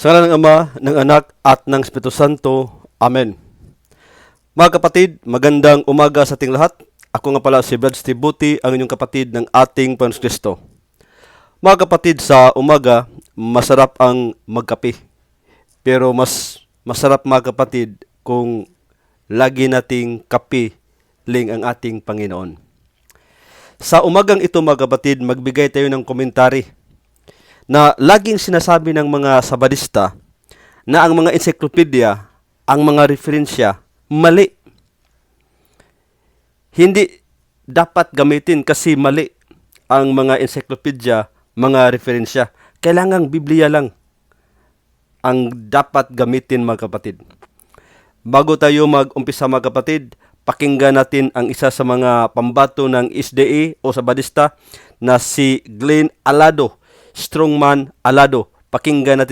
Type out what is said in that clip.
Sa ngalan ng Ama, ng Anak, at ng Espiritu Santo. Amen. Mga kapatid, magandang umaga sa ating lahat. Ako nga pala si Brad Steve Buti, ang inyong kapatid ng ating Panginoon Kristo. Mga kapatid, sa umaga, masarap ang magkape. Pero mas masarap mga kapatid kung lagi nating kapiling ang ating Panginoon. Sa umagang ito mga kapatid, magbigay tayo ng komentary na laging sinasabi ng mga sabadista na ang mga encyclopedia, ang mga referensya, mali. Hindi dapat gamitin kasi mali ang mga encyclopedia, mga referensya. Kailangang Biblia lang ang dapat gamitin mga kapatid. Bago tayo mag-umpisa mga kapatid, pakinggan natin ang isa sa mga pambato ng SDA o sabadista na si Glenn Alado, Strongman Alado. Pakinggan natin.